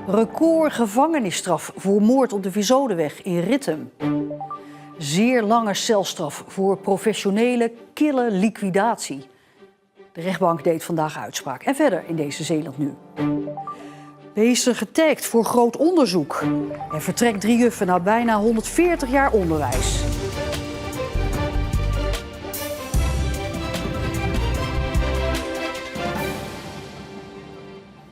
Record gevangenisstraf voor moord op de Vizodeweg in Ritten. Zeer lange celstraf voor professionele kille liquidatie. De rechtbank deed vandaag uitspraak. En verder in deze Zeeland Nu. Beesten getagd voor groot onderzoek. En vertrekt 3 juffen na bijna 140 jaar onderwijs.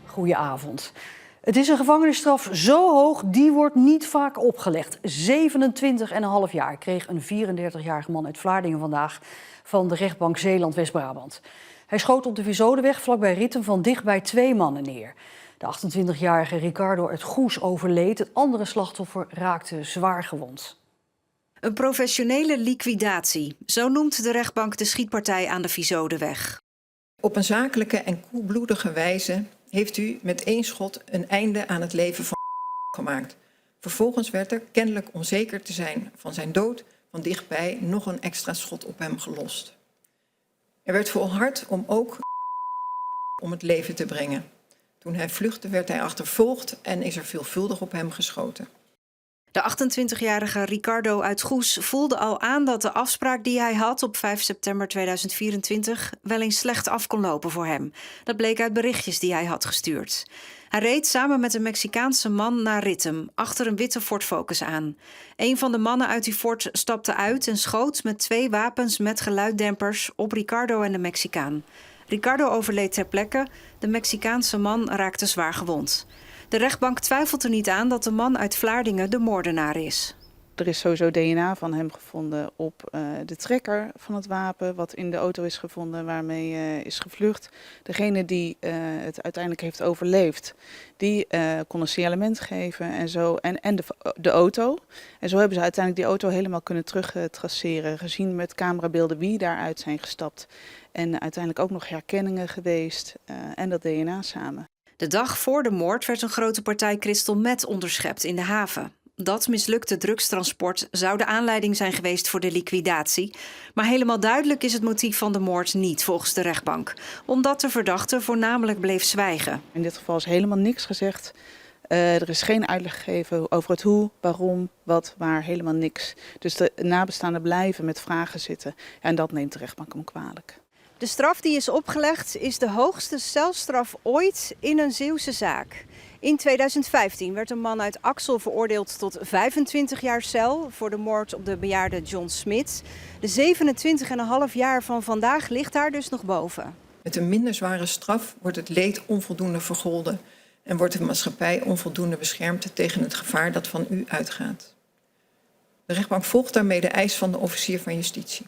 Goedenavond. Het is een gevangenisstraf zo hoog, die wordt niet vaak opgelegd. 27,5 jaar kreeg een 34-jarige man uit Vlaardingen vandaag van de rechtbank Zeeland-West-Brabant. Hij schoot op de Vizodeweg vlakbij Ritten van dichtbij 2 mannen neer. De 28-jarige Ricardo uit Goes overleed. Het andere slachtoffer raakte zwaar gewond. Een professionele liquidatie, zo noemt de rechtbank de schietpartij aan de Vizodeweg. Op een zakelijke en koelbloedige wijze heeft u met 1 schot een einde aan het leven van gemaakt. Vervolgens werd er, kennelijk om zeker te zijn van zijn dood, van dichtbij nog een extra schot op hem gelost. Er werd volhard om ook om het leven te brengen. Toen hij vluchtte werd hij achtervolgd en is er veelvuldig op hem geschoten. De 28-jarige Ricardo uit Goes voelde al aan dat de afspraak die hij had op 5 september 2024 wel eens slecht af kon lopen voor hem. Dat bleek uit berichtjes die hij had gestuurd. Hij reed samen met een Mexicaanse man naar Ritten, achter een witte Ford Focus aan. Een van de mannen uit die Ford stapte uit en schoot met 2 wapens met geluiddempers op Ricardo en de Mexicaan. Ricardo overleed ter plekke, de Mexicaanse man raakte zwaar gewond. De rechtbank twijfelt er niet aan dat de man uit Vlaardingen de moordenaar is. Er is sowieso DNA van hem gevonden op de trekker van het wapen, wat in de auto is gevonden waarmee is gevlucht. Degene die het uiteindelijk heeft overleefd, die kon een signalement geven en zo, en de auto. En zo hebben ze uiteindelijk die auto helemaal kunnen terugtraceren, gezien met camerabeelden wie daaruit zijn gestapt. En uiteindelijk ook nog herkenningen geweest en dat DNA samen. De dag voor de moord werd een grote partij crystal meth onderschept in de haven. Dat mislukte drugstransport zou de aanleiding zijn geweest voor de liquidatie. Maar helemaal duidelijk is het motief van de moord niet, volgens de rechtbank. Omdat de verdachte voornamelijk bleef zwijgen. In dit geval is helemaal niks gezegd. Er is geen uitleg gegeven over het hoe, waarom, wat, waar, helemaal niks. Dus de nabestaanden blijven met vragen zitten. En dat neemt de rechtbank hem kwalijk. De straf die is opgelegd is de hoogste celstraf ooit in een Zeeuwse zaak. In 2015 werd een man uit Axel veroordeeld tot 25 jaar cel voor de moord op de bejaarde John Smit. De 27,5 jaar van vandaag ligt daar dus nog boven. Met een minder zware straf wordt het leed onvoldoende vergolden en wordt de maatschappij onvoldoende beschermd tegen het gevaar dat van u uitgaat. De rechtbank volgt daarmee de eis van de officier van justitie.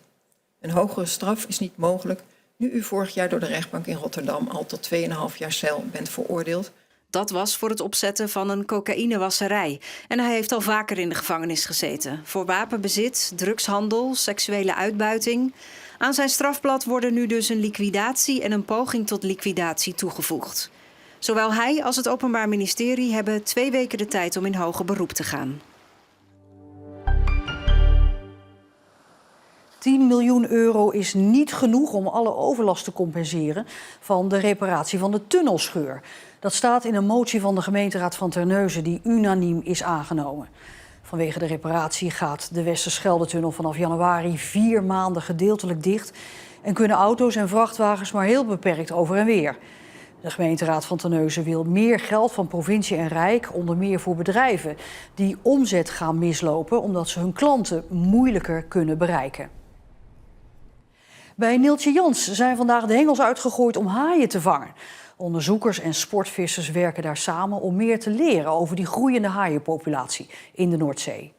Een hogere straf is niet mogelijk nu u vorig jaar door de rechtbank in Rotterdam al tot 2,5 jaar cel bent veroordeeld. Dat was voor het opzetten van een cocaïnewasserij. En hij heeft al vaker in de gevangenis gezeten. Voor wapenbezit, drugshandel, seksuele uitbuiting. Aan zijn strafblad worden nu dus een liquidatie en een poging tot liquidatie toegevoegd. Zowel hij als het Openbaar Ministerie hebben 2 weken de tijd om in hoger beroep te gaan. 10 miljoen euro is niet genoeg om alle overlast te compenseren van de reparatie van de tunnelscheur. Dat staat in een motie van de gemeenteraad van Terneuzen die unaniem is aangenomen. Vanwege de reparatie gaat de Westerschelde-tunnel vanaf januari 4 maanden gedeeltelijk dicht en kunnen auto's en vrachtwagens maar heel beperkt over en weer. De gemeenteraad van Terneuzen wil meer geld van provincie en Rijk, onder meer voor bedrijven die omzet gaan mislopen omdat ze hun klanten moeilijker kunnen bereiken. Bij Neeltje Jans zijn vandaag de hengels uitgegooid om haaien te vangen. Onderzoekers en sportvissers werken daar samen om meer te leren over die groeiende haaienpopulatie in de Noordzee.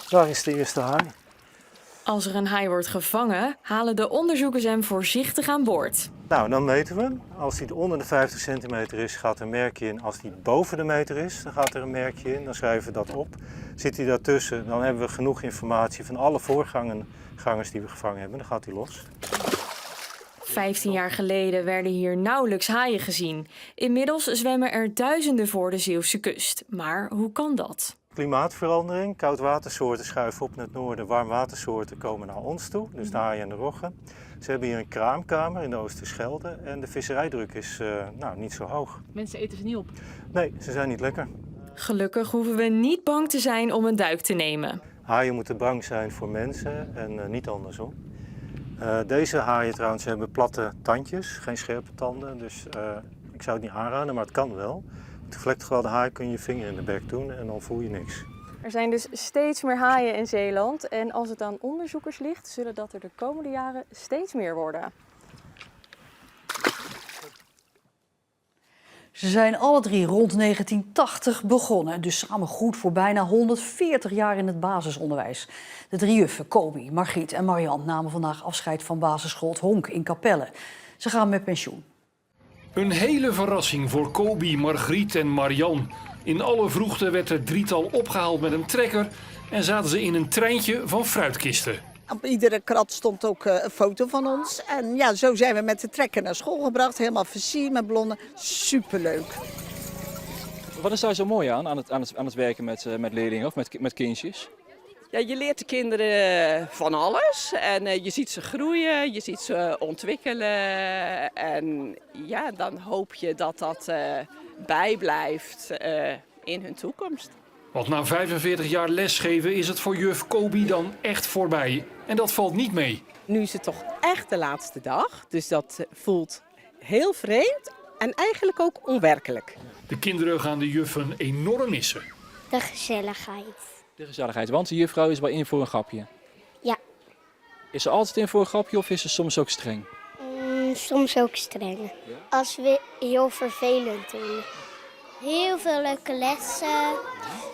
Daar is de eerste haai. Als er een haai wordt gevangen, halen de onderzoekers hem voorzichtig aan boord. Nou, dan meten we hem. Als hij onder de 50 centimeter is, gaat er een merkje in. Als hij boven de meter is, dan gaat er een merkje in. Dan schrijven we dat op. Zit hij daartussen, dan hebben we genoeg informatie van alle voorgangers die we gevangen hebben. Dan gaat hij los. 15 jaar geleden werden hier nauwelijks haaien gezien. Inmiddels zwemmen er duizenden voor de Zeeuwse kust. Maar hoe kan dat? Klimaatverandering, koudwatersoorten schuiven op naar het noorden, warmwatersoorten komen naar ons toe, dus de haaien en de roggen. Ze hebben hier een kraamkamer in de Oosterschelde en de visserijdruk is niet zo hoog. Mensen eten ze niet op. Nee, ze zijn niet lekker. Gelukkig hoeven we niet bang te zijn om een duik te nemen. Haaien moeten bang zijn voor mensen en niet andersom. Deze haaien trouwens hebben platte tandjes, geen scherpe tanden, dus ik zou het niet aanraden, maar het kan wel. Met de gevlekte haai kun je je vinger in de bek doen en dan voel je niks. Er zijn dus steeds meer haaien in Zeeland en als het aan onderzoekers ligt, zullen dat er de komende jaren steeds meer worden. Ze zijn alle drie rond 1980 begonnen, dus samen goed voor bijna 140 jaar in het basisonderwijs. De drie juffen, Kobi, Margriet en Marianne, namen vandaag afscheid van basisschool Het Honk in Capelle. Ze gaan met pensioen. Een hele verrassing voor Kobi, Margriet en Marianne. In alle vroegte werd het drietal opgehaald met een trekker en zaten ze in een treintje van fruitkisten. Op iedere krat stond ook een foto van ons. En ja, zo zijn we met de trekker naar school gebracht. Helemaal versierd met blonden. Superleuk. Wat is daar zo mooi aan het werken met leerlingen of met kindjes? Ja, je leert de kinderen van alles en je ziet ze groeien, je ziet ze ontwikkelen. En ja, dan hoop je dat dat bijblijft in hun toekomst. Want na 45 jaar lesgeven is het voor juf Kobi dan echt voorbij. En dat valt niet mee. Nu is het toch echt de laatste dag, dus dat voelt heel vreemd en eigenlijk ook onwerkelijk. De kinderen gaan de juffen enorm missen. De gezelligheid. De gezelligheid, want de juffrouw is wel in voor een grapje. Ja. Is ze altijd in voor een grapje of is ze soms ook streng? Soms ook streng. Ja? Als we heel vervelend doen. Heel veel leuke lessen.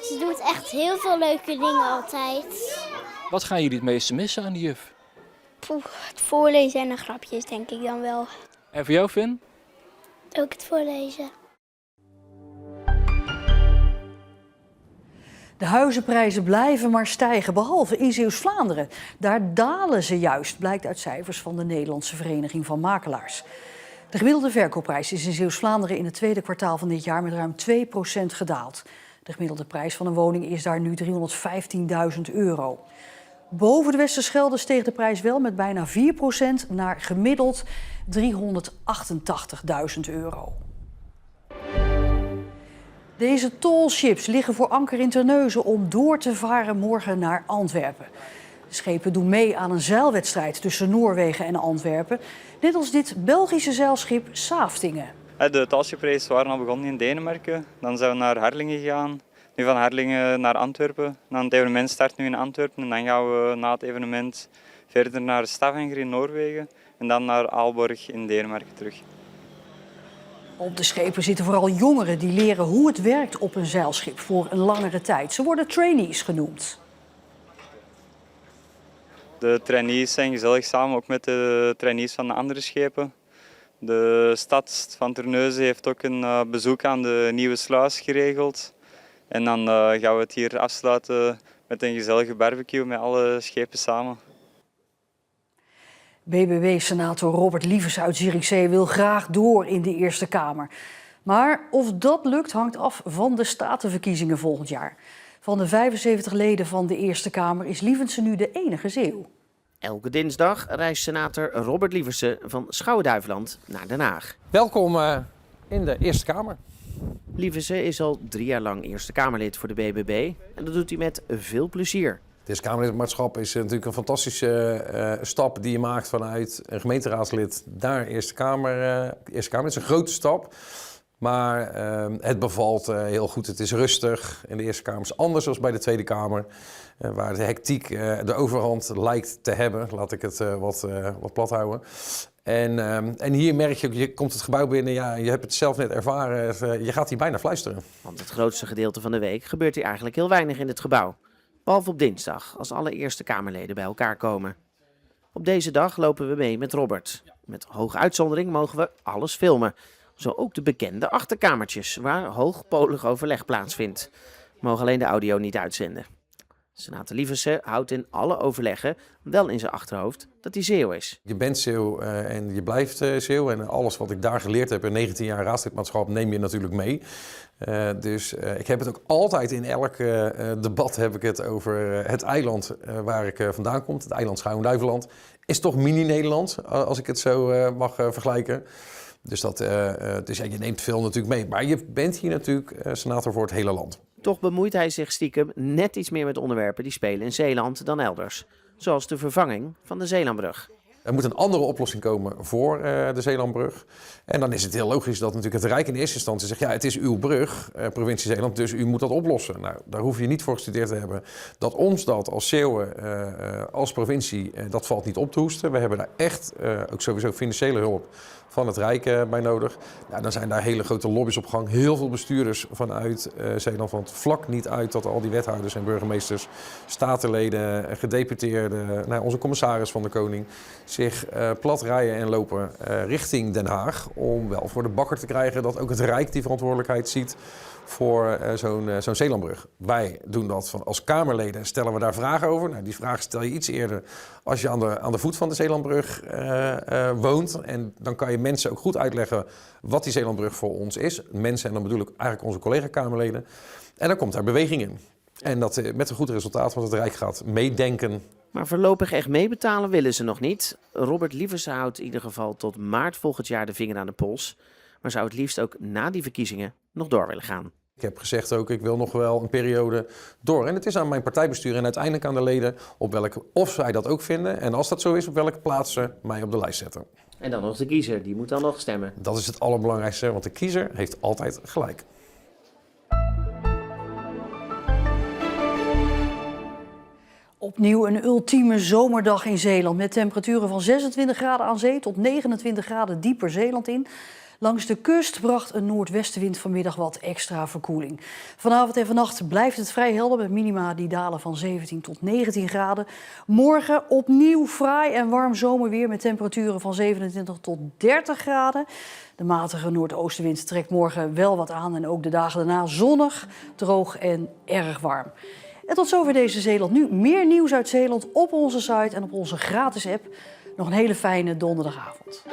Ze doet echt heel veel leuke dingen altijd. Wat gaan jullie het meeste missen aan de juf? Het voorlezen en de grapjes denk ik dan wel. En voor jou, Finn? Ook het voorlezen. De huizenprijzen blijven maar stijgen, behalve in Zeeuws-Vlaanderen. Daar dalen ze juist, blijkt uit cijfers van de Nederlandse Vereniging van Makelaars. De gemiddelde verkoopprijs is in Zeeuws-Vlaanderen in het tweede kwartaal van dit jaar met ruim 2% gedaald. De gemiddelde prijs van een woning is daar nu €315.000. Boven de Westerschelde steeg de prijs wel met bijna 4% naar gemiddeld €388.000. Deze tolships liggen voor anker in Terneuzen om door te varen morgen naar Antwerpen. De schepen doen mee aan een zeilwedstrijd tussen Noorwegen en Antwerpen, net als dit Belgische zeilschip Saaftingen. De tolshipraces waren al begonnen in Denemarken, dan zijn we naar Harlingen gegaan. Nu van Harlingen naar Antwerpen. Dan het evenement start nu in Antwerpen en dan gaan we na het evenement verder naar Stavanger in Noorwegen en dan naar Aalborg in Denemarken terug. Op de schepen zitten vooral jongeren die leren hoe het werkt op een zeilschip voor een langere tijd. Ze worden trainees genoemd. De trainees zijn gezellig samen ook met de trainees van de andere schepen. De stad van Terneuzen heeft ook een bezoek aan de nieuwe sluis geregeld. En dan gaan we het hier afsluiten met een gezellige barbecue met alle schepen samen. BBB-senator Robert Lievers uit Zierikzee wil graag door in de Eerste Kamer. Maar of dat lukt hangt af van de statenverkiezingen volgend jaar. Van de 75 leden van de Eerste Kamer is Lievense nu de enige Zeeuw. Elke dinsdag reist senator Robert Lieverse van Schouwen-Duiveland naar Den Haag. Welkom in de Eerste Kamer. Lieverse is al 3 jaar lang Eerste Kamerlid voor de BBB en dat doet hij met veel plezier. Het Eerste Kamerlidmaatschap is natuurlijk een fantastische stap die je maakt vanuit een gemeenteraadslid naar Eerste Kamer. Eerste Kamer is een grote stap, maar het bevalt heel goed. Het is rustig en de Eerste Kamer is anders dan bij de Tweede Kamer, waar de hectiek de overhand lijkt te hebben. Laat ik het wat plat houden. En hier merk je komt het gebouw binnen, ja, je hebt het zelf net ervaren, je gaat hier bijna fluisteren. Want het grootste gedeelte van de week gebeurt hier eigenlijk heel weinig in het gebouw. Behalve op dinsdag, als alle Eerste Kamerleden bij elkaar komen. Op deze dag lopen we mee met Robert. Met hoge uitzondering mogen we alles filmen. Zo ook de bekende achterkamertjes, waar hoogpolig overleg plaatsvindt. We mogen alleen de audio niet uitzenden. Senator Lieverse houdt in alle overleggen wel in zijn achterhoofd dat hij Zeeuw is. Je bent Zeeuw en je blijft Zeeuw. En alles wat ik daar geleerd heb in 19 jaar raadslidmaatschap neem je natuurlijk mee. Dus ik heb het ook altijd in elk debat heb ik het over het eiland waar ik vandaan kom. Het eiland Schuin-Duiveland is toch mini-Nederland, als ik het zo mag vergelijken. Dus, dus ja, je neemt veel natuurlijk mee. Maar je bent hier natuurlijk senator voor het hele land. Toch bemoeit hij zich stiekem net iets meer met onderwerpen die spelen in Zeeland dan elders. Zoals de vervanging van de Zeelandbrug. Er moet een andere oplossing komen voor de Zeelandbrug. En dan is het heel logisch dat natuurlijk het Rijk in eerste instantie zegt... ja, het is uw brug, provincie Zeeland, dus u moet dat oplossen. Nou, daar hoef je niet voor gestudeerd te hebben. Dat ons dat als Zeeuwen, als provincie, dat valt niet op te hoesten. We hebben daar echt ook sowieso financiële hulp van het Rijk bij nodig. Nou, dan zijn daar hele grote lobby's op gang. Heel veel bestuurders vanuit Zeeland. Want vlak niet uit dat al die wethouders en burgemeesters, statenleden, gedeputeerden, nou, onze commissaris van de Koning, zich plat rijden en lopen richting Den Haag. Om wel voor de bakker te krijgen dat ook het Rijk die verantwoordelijkheid ziet voor zo'n Zeelandbrug. Wij doen dat als Kamerleden, stellen we daar vragen over. Nou, die vragen stel je iets eerder als je aan de voet van de Zeelandbrug woont. En dan kan je mensen ook goed uitleggen wat die Zeelandbrug voor ons is. Mensen, en dan bedoel ik eigenlijk onze collega-Kamerleden. En dan komt daar beweging in. En dat met een goed resultaat, want het Rijk gaat meedenken. Maar voorlopig echt meebetalen willen ze nog niet. Robert Lieverse houdt in ieder geval tot maart volgend jaar de vinger aan de pols. Maar zou het liefst ook na die verkiezingen nog door willen gaan. Ik heb gezegd ook, ik wil nog wel een periode door. En het is aan mijn partijbestuur en uiteindelijk aan de leden of zij dat ook vinden. En als dat zo is, op welke plaats ze mij op de lijst zetten. En dan nog de kiezer, die moet dan nog stemmen. Dat is het allerbelangrijkste, want de kiezer heeft altijd gelijk. Opnieuw een ultieme zomerdag in Zeeland met temperaturen van 26 graden aan zee tot 29 graden dieper Zeeland in. Langs de kust bracht een noordwestenwind vanmiddag wat extra verkoeling. Vanavond en vannacht blijft het vrij helder met minima die dalen van 17 tot 19 graden. Morgen opnieuw fraai en warm zomerweer met temperaturen van 27 tot 30 graden. De matige noordoostenwind trekt morgen wel wat aan en ook de dagen daarna zonnig, droog en erg warm. En tot zover deze Zeeland Nu. Meer nieuws uit Zeeland op onze site en op onze gratis app. Nog een hele fijne donderdagavond.